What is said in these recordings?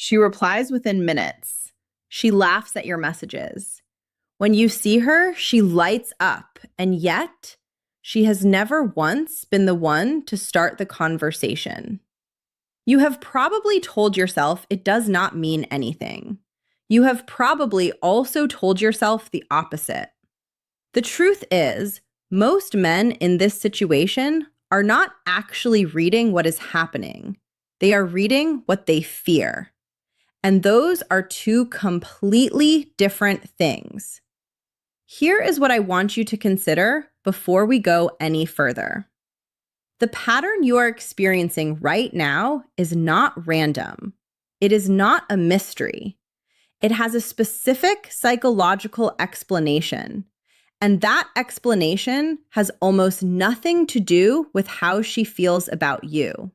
She replies within minutes. She laughs at your messages. When you see her, she lights up, and yet she has never once been the one to start the conversation. You have probably told yourself it does not mean anything. You have probably also told yourself the opposite. The truth is, most men in this situation are not actually reading what is happening. They are reading what they fear. And those are two completely different things. Here is what I want you to consider before we go any further. The pattern you are experiencing right now is not random. It is not a mystery. It has a specific psychological explanation. And that explanation has almost nothing to do with how she feels about you.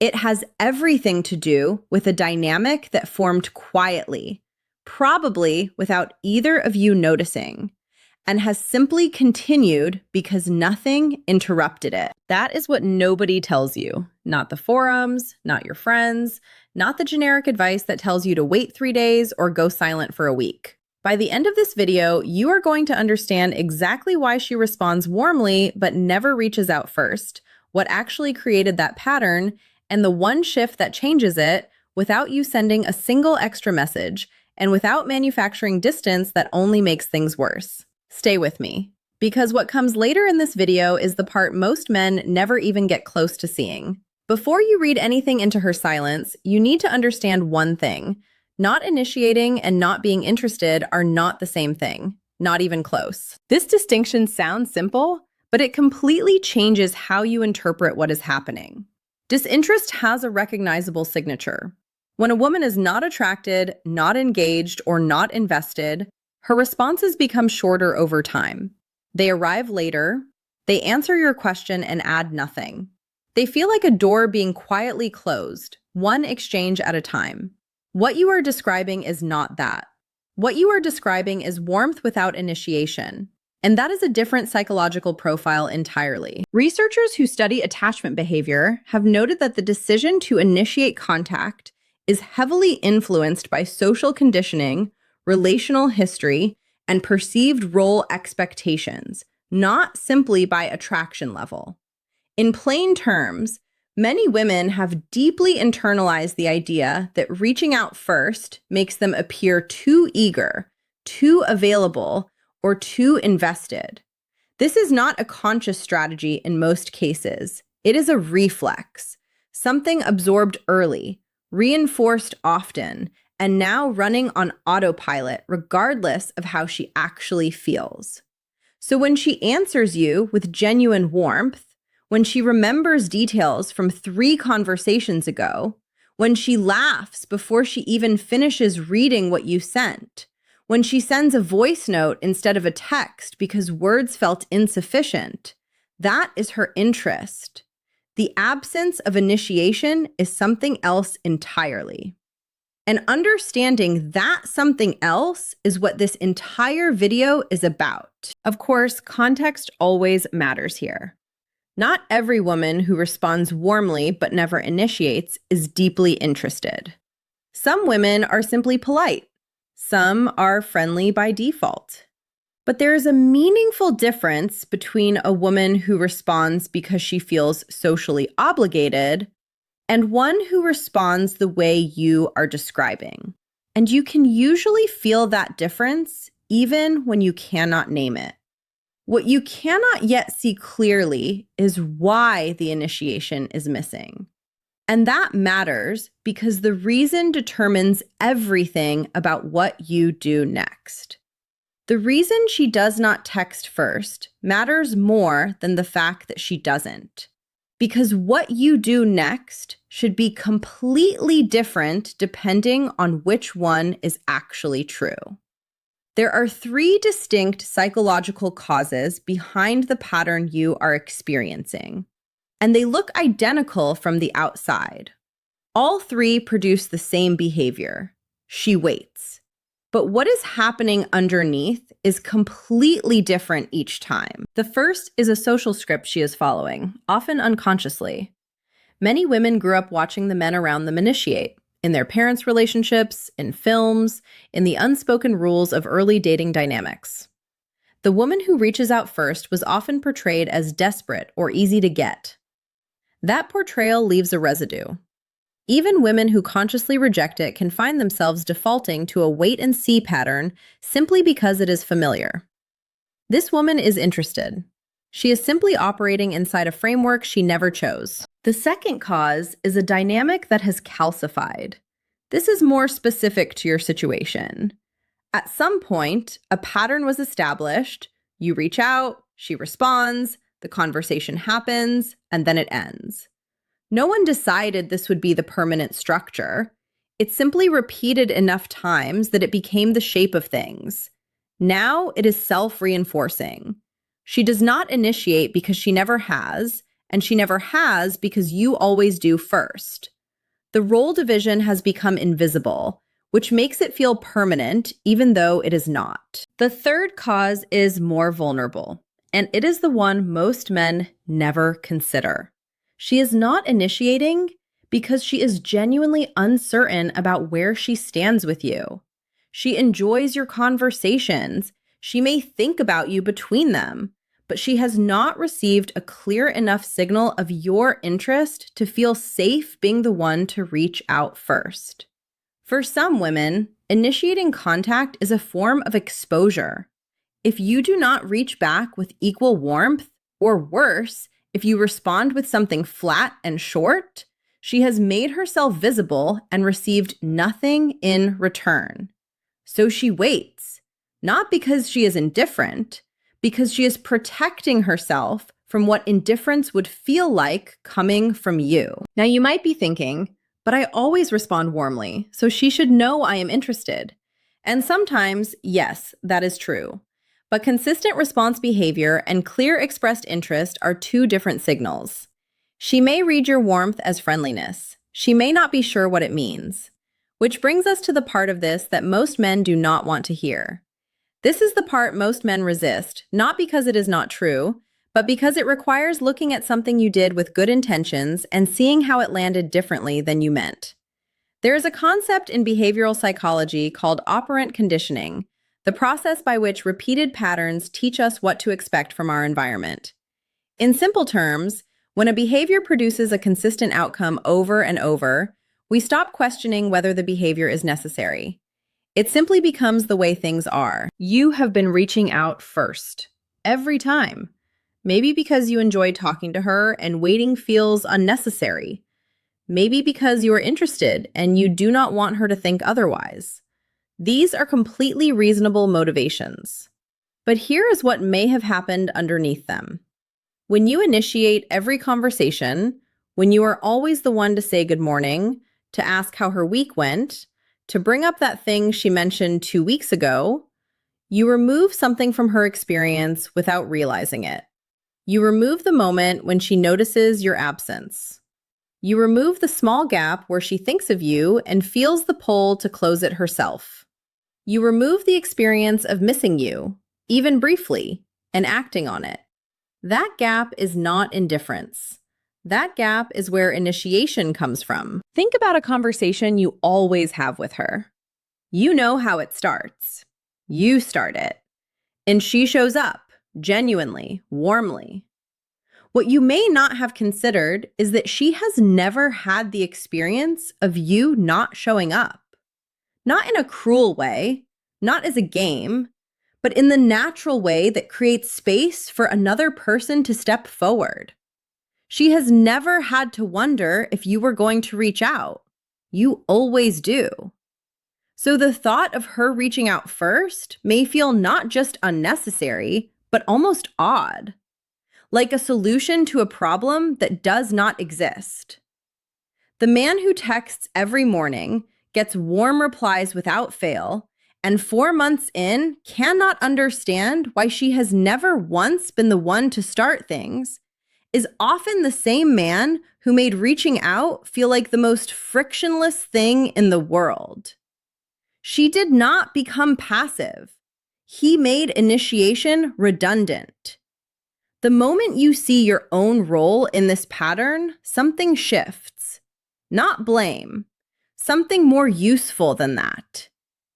It has everything to do with a dynamic that formed quietly, probably without either of you noticing, and has simply continued because nothing interrupted it. That is what nobody tells you. Not the forums, not your friends, not the generic advice that tells you to wait 3 days or go silent for a week. By the end of this video, you are going to understand exactly why she responds warmly but never reaches out first, what actually created that pattern, and the one shift that changes it without you sending a single extra message and without manufacturing distance that only makes things worse. Stay with me, because what comes later in this video is the part most men never even get close to seeing. Before you read anything into her silence, you need to understand one thing. Not initiating and not being interested are not the same thing, not even close. This distinction sounds simple, but it completely changes how you interpret what is happening. Disinterest has a recognizable signature. When a woman is not attracted, not engaged, or not invested, her responses become shorter over time. They arrive later, they answer your question and add nothing. They feel like a door being quietly closed, one exchange at a time. What you are describing is not that. What you are describing is warmth without initiation. And that is a different psychological profile entirely. Researchers who study attachment behavior have noted that the decision to initiate contact is heavily influenced by social conditioning, relational history, and perceived role expectations, not simply by attraction level. In plain terms, many women have deeply internalized the idea that reaching out first makes them appear too eager, too available, or too invested. This is not a conscious strategy in most cases. It is a reflex, something absorbed early, reinforced often, and now running on autopilot regardless of how she actually feels. So when she answers you with genuine warmth, when she remembers details from 3 conversations ago, when she laughs before she even finishes reading what you sent, when she sends a voice note instead of a text because words felt insufficient, that is her interest. The absence of initiation is something else entirely. And understanding that something else is what this entire video is about. Of course, context always matters here. Not every woman who responds warmly but never initiates is deeply interested. Some women are simply polite. Some are friendly by default. But there is a meaningful difference between a woman who responds because she feels socially obligated and one who responds the way you are describing. And you can usually feel that difference even when you cannot name it. What you cannot yet see clearly is why the initiation is missing. And that matters because the reason determines everything about what you do next. The reason she does not text first matters more than the fact that she doesn't. Because what you do next should be completely different depending on which one is actually true. There are 3 distinct psychological causes behind the pattern you are experiencing, and they look identical from the outside. All 3 produce the same behavior. She waits. But what is happening underneath is completely different each time. The first is a social script she is following, often unconsciously. Many women grew up watching the men around them initiate. in their parents' relationships, in films, in the unspoken rules of early dating dynamics. The woman who reaches out first was often portrayed as desperate or easy to get. That portrayal leaves a residue. Even women who consciously reject it can find themselves defaulting to a wait-and-see pattern simply because it is familiar. This woman is interested. She is simply operating inside a framework she never chose. The second cause is a dynamic that has calcified. This is more specific to your situation. At some point, a pattern was established, you reach out, she responds, the conversation happens, and then it ends. No one decided this would be the permanent structure. It simply repeated enough times that it became the shape of things. Now it is self-reinforcing. She does not initiate because she never has, and she never has because you always do first. The role division has become invisible, which makes it feel permanent even though it is not. The third cause is more vulnerable, and it is the one most men never consider. She is not initiating because she is genuinely uncertain about where she stands with you. She enjoys your conversations. She may think about you between them, but she has not received a clear enough signal of your interest to feel safe being the one to reach out first. For some women, initiating contact is a form of exposure. If you do not reach back with equal warmth, or worse, if you respond with something flat and short, she has made herself visible and received nothing in return. So she waits, not because she is indifferent, because she is protecting herself from what indifference would feel like coming from you. Now you might be thinking, but I always respond warmly, so she should know I am interested. And sometimes, yes, that is true. But consistent response behavior and clear expressed interest are two different signals. She may read your warmth as friendliness. She may not be sure what it means. Which brings us to the part of this that most men do not want to hear. This is the part most men resist, not because it is not true, but because it requires looking at something you did with good intentions and seeing how it landed differently than you meant. There is a concept in behavioral psychology called operant conditioning, the process by which repeated patterns teach us what to expect from our environment. In simple terms, when a behavior produces a consistent outcome over and over, we stop questioning whether the behavior is necessary. It simply becomes the way things are. You have been reaching out first, every time. Maybe because you enjoy talking to her and waiting feels unnecessary. Maybe because you are interested and you do not want her to think otherwise. These are completely reasonable motivations. But here is what may have happened underneath them. When you initiate every conversation, when you are always the one to say good morning, to ask how her week went, to bring up that thing she mentioned 2 weeks ago, you remove something from her experience without realizing it. You remove the moment when she notices your absence. You remove the small gap where she thinks of you and feels the pull to close it herself. You remove the experience of missing you, even briefly, and acting on it. That gap is not indifference. That gap is where initiation comes from. Think about a conversation you always have with her. You know how it starts. You start it. And she shows up, genuinely, warmly. What you may not have considered is that she has never had the experience of you not showing up. Not in a cruel way, not as a game, but in the natural way that creates space for another person to step forward. She has never had to wonder if you were going to reach out. You always do. So the thought of her reaching out first may feel not just unnecessary, but almost odd. Like a solution to a problem that does not exist. The man who texts every morning, gets warm replies without fail, and 4 months in cannot understand why she has never once been the one to start things, is often the same man who made reaching out feel like the most frictionless thing in the world. She did not become passive. He made initiation redundant. The moment you see your own role in this pattern, something shifts. Not blame. Something more useful than that.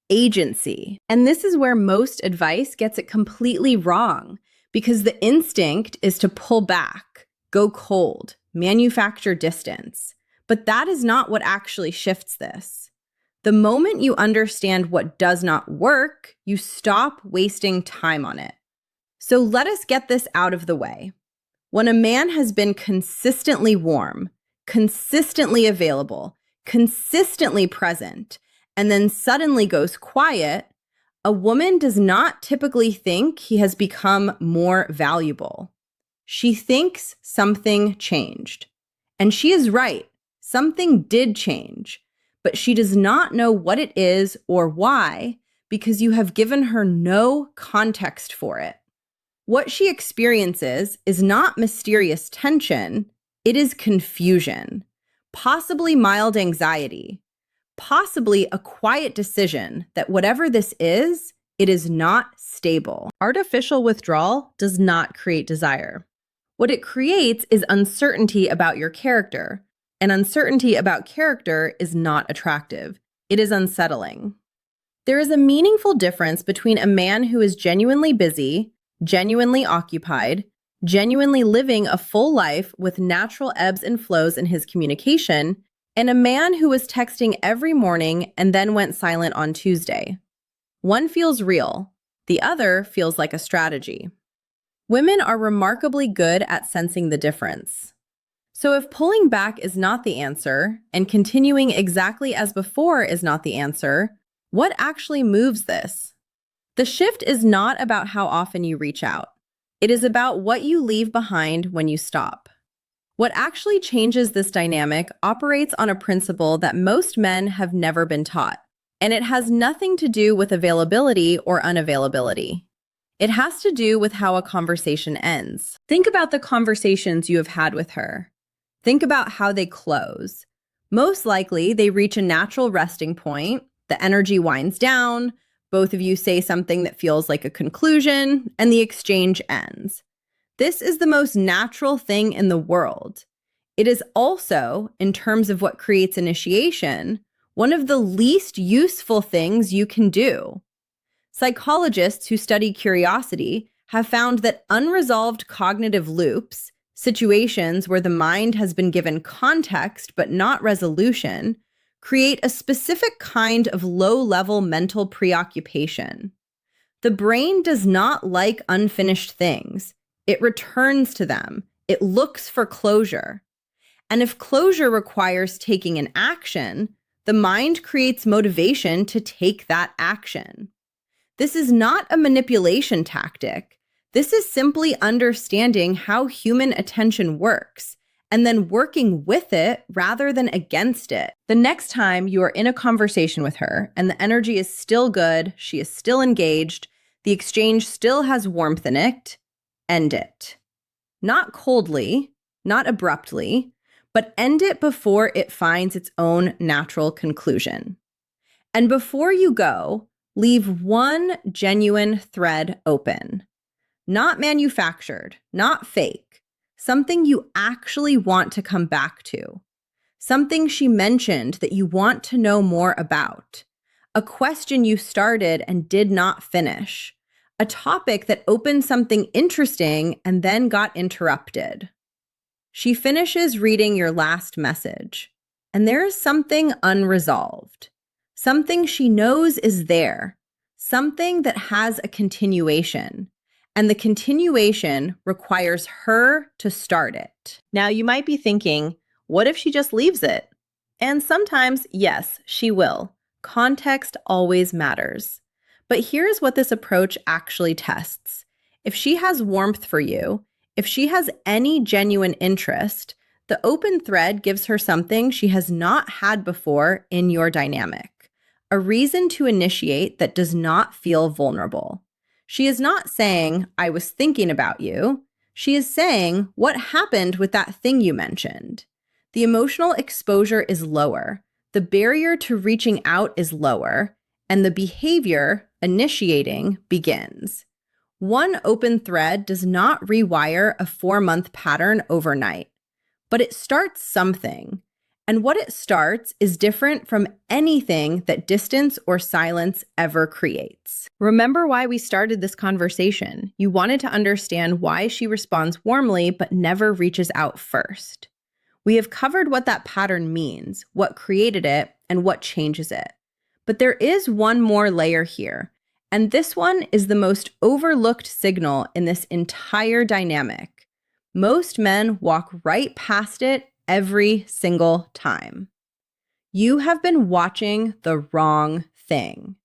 Agency. And this is where most advice gets it completely wrong, because the instinct is to pull back, go cold, manufacture distance. But that is not what actually shifts this. The moment you understand what does not work, you stop wasting time on it. So let us get this out of the way. When a man has been consistently warm, consistently available, consistently present, and then suddenly goes quiet, a woman does not typically think he has become more valuable. She thinks something changed. And she is right. Something did change. But she does not know what it is or why, because you have given her no context for it. What she experiences is not mysterious tension, it is confusion, possibly mild anxiety, possibly a quiet decision that whatever this is, it is not stable. Artificial withdrawal does not create desire. What it creates is uncertainty about your character, and uncertainty about character is not attractive. It is unsettling. There is a meaningful difference between a man who is genuinely busy, genuinely occupied, genuinely living a full life with natural ebbs and flows in his communication, and a man who was texting every morning and then went silent on Tuesday. One feels real, the other feels like a strategy. Women are remarkably good at sensing the difference. So if pulling back is not the answer, and continuing exactly as before is not the answer, what actually moves this? The shift is not about how often you reach out. It is about what you leave behind when you stop. What actually changes this dynamic operates on a principle that most men have never been taught, and it has nothing to do with availability or unavailability. It has to do with how a conversation ends. Think about the conversations you have had with her. Think about how they close. Most likely, they reach a natural resting point, the energy winds down, both of you say something that feels like a conclusion, and the exchange ends. This is the most natural thing in the world. It is also, in terms of what creates initiation, one of the least useful things you can do. Psychologists who study curiosity have found that unresolved cognitive loops, situations where the mind has been given context but not resolution, create a specific kind of low-level mental preoccupation. The brain does not like unfinished things. It returns to them. It looks for closure. And if closure requires taking an action, the mind creates motivation to take that action. This is not a manipulation tactic. This is simply understanding how human attention works, and then working with it rather than against it. The next time you are in a conversation with her and the energy is still good, she is still engaged, the exchange still has warmth in it, end it. Not coldly, not abruptly, but end it before it finds its own natural conclusion. And before you go, leave one genuine thread open. Not manufactured, not fake. Something you actually want to come back to. Something she mentioned that you want to know more about. A question you started and did not finish. A topic that opened something interesting and then got interrupted. She finishes reading your last message, and there is something unresolved. Something she knows is there. Something that has a continuation. And the continuation requires her to start it. Now you might be thinking, what if she just leaves it? And sometimes, yes, she will. Context always matters. But here's what this approach actually tests. If she has warmth for you, if she has any genuine interest, the open thread gives her something she has not had before in your dynamic. A reason to initiate that does not feel vulnerable. She is not saying, I was thinking about you. She is saying, what happened with that thing you mentioned? The emotional exposure is lower. The barrier to reaching out is lower. And the behavior, initiating, begins. One open thread does not rewire a 4-month pattern overnight, but it starts something. And what it starts is different from anything that distance or silence ever creates. Remember why we started this conversation. You wanted to understand why she responds warmly but never reaches out first. We have covered what that pattern means, what created it, and what changes it. But there is one more layer here, and this one is the most overlooked signal in this entire dynamic. Most men walk right past it every single time. You have been watching the wrong thing.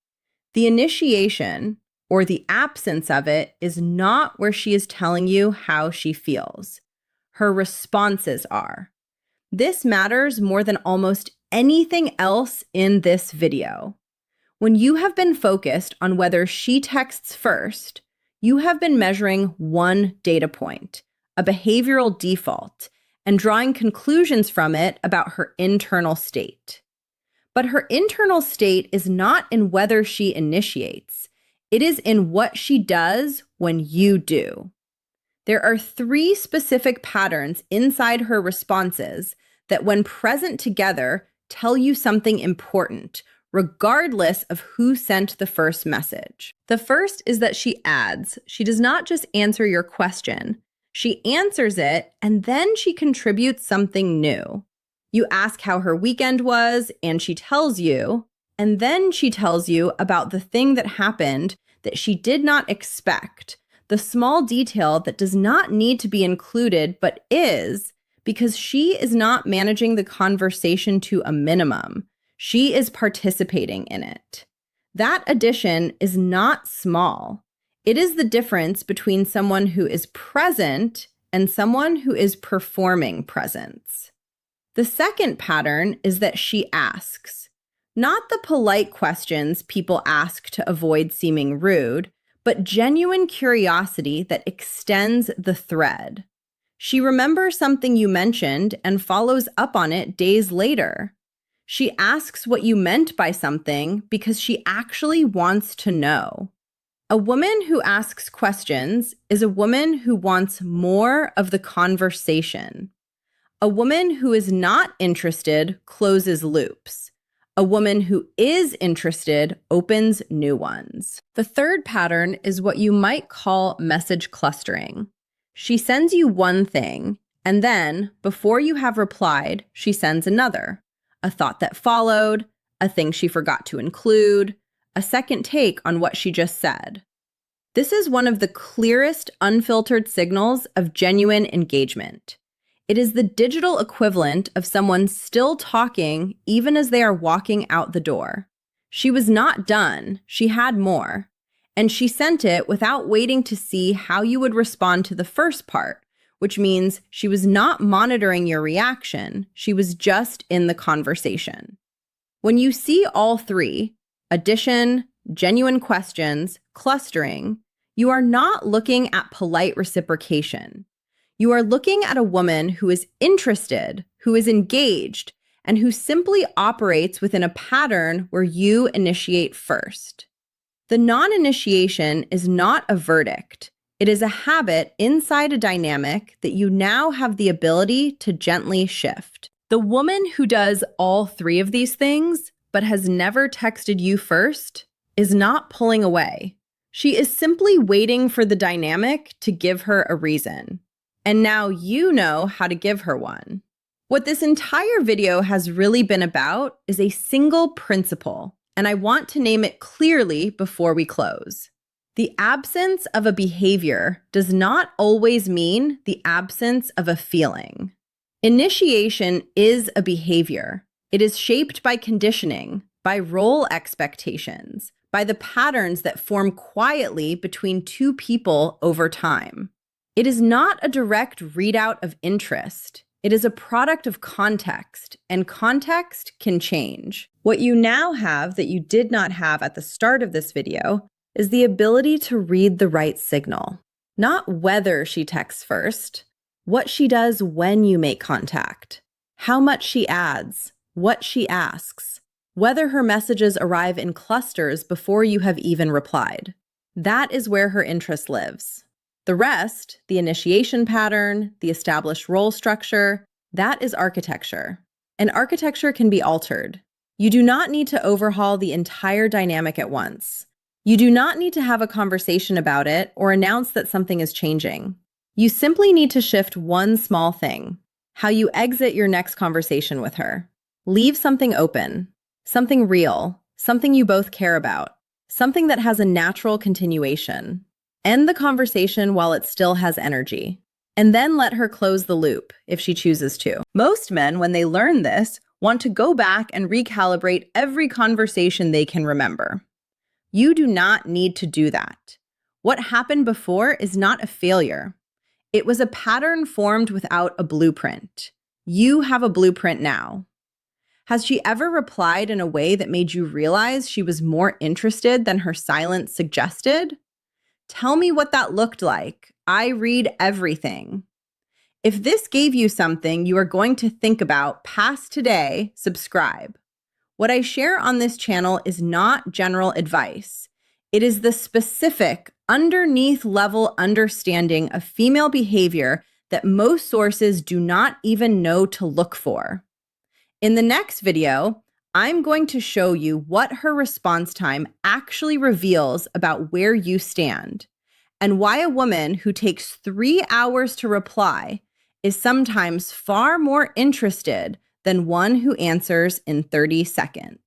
The initiation, or the absence of it, is not where she is telling you how she feels. Her responses are. This matters more than almost anything else in this video. When you have been focused on whether she texts first, you have been measuring one data point, a behavioral default, and drawing conclusions from it about her internal state. But her internal state is not in whether she initiates. It is in what she does when you do. There are 3 specific patterns inside her responses that, when present together, tell you something important, regardless of who sent the first message. The first is that she adds. She does not just answer your question. She answers it, and then she contributes something new. You ask how her weekend was, and she tells you, and then she tells you about the thing that happened that she did not expect, the small detail that does not need to be included but is, because she is not managing the conversation to a minimum. She is participating in it. That addition is not small. It is the difference between someone who is present and someone who is performing presence. The second pattern is that she asks, not the polite questions people ask to avoid seeming rude, but genuine curiosity that extends the thread. She remembers something you mentioned and follows up on it days later. She asks what you meant by something because she actually wants to know. A woman who asks questions is a woman who wants more of the conversation. A woman who is not interested closes loops. A woman who is interested opens new ones. The third pattern is what you might call message clustering. She sends you one thing, and then, before you have replied, she sends another. A thought that followed, a thing she forgot to include, a second take on what she just said. This is one of the clearest unfiltered signals of genuine engagement. It is the digital equivalent of someone still talking even as they are walking out the door. She was not done, she had more. And she sent it without waiting to see how you would respond to the first part, which means she was not monitoring your reaction, she was just in the conversation. When you see all 3, addition, genuine questions, clustering, you are not looking at polite reciprocation. You are looking at a woman who is interested, who is engaged, and who simply operates within a pattern where you initiate first. The non-initiation is not a verdict. It is a habit inside a dynamic that you now have the ability to gently shift. The woman who does all 3 of these things, but has never texted you first, is not pulling away. She is simply waiting for the dynamic to give her a reason. And now you know how to give her one. What this entire video has really been about is a single principle, and I want to name it clearly before we close. The absence of a behavior does not always mean the absence of a feeling. Initiation is a behavior. It is shaped by conditioning, by role expectations, by the patterns that form quietly between 2 people over time. It is not a direct readout of interest. It is a product of context, and context can change. What you now have that you did not have at the start of this video is the ability to read the right signal. Not whether she texts first, what she does when you make contact, how much she adds, what she asks, whether her messages arrive in clusters before you have even replied. That is where her interest lives. The rest, the initiation pattern, the established role structure, that is architecture. and architecture can be altered. You do not need to overhaul the entire dynamic at once. You do not need to have a conversation about it or announce that something is changing. You simply need to shift one small thing: how you exit your next conversation with her. Leave something open, something real, something you both care about, something that has a natural continuation. End the conversation while it still has energy, and then let her close the loop if she chooses to. Most men, when they learn this, want to go back and recalibrate every conversation they can remember. You do not need to do that. What happened before is not a failure. It was a pattern formed without a blueprint. You have a blueprint now. Has she ever replied in a way that made you realize she was more interested than her silence suggested? Tell me what that looked like. I read everything. If this gave you something you are going to think about past today, subscribe. What I share on this channel is not general advice. It is the specific, underneath level understanding of female behavior that most sources do not even know to look for. In the next video, I'm going to show you what her response time actually reveals about where you stand, and why a woman who takes 3 hours to reply is sometimes far more interested than one who answers in 30 seconds.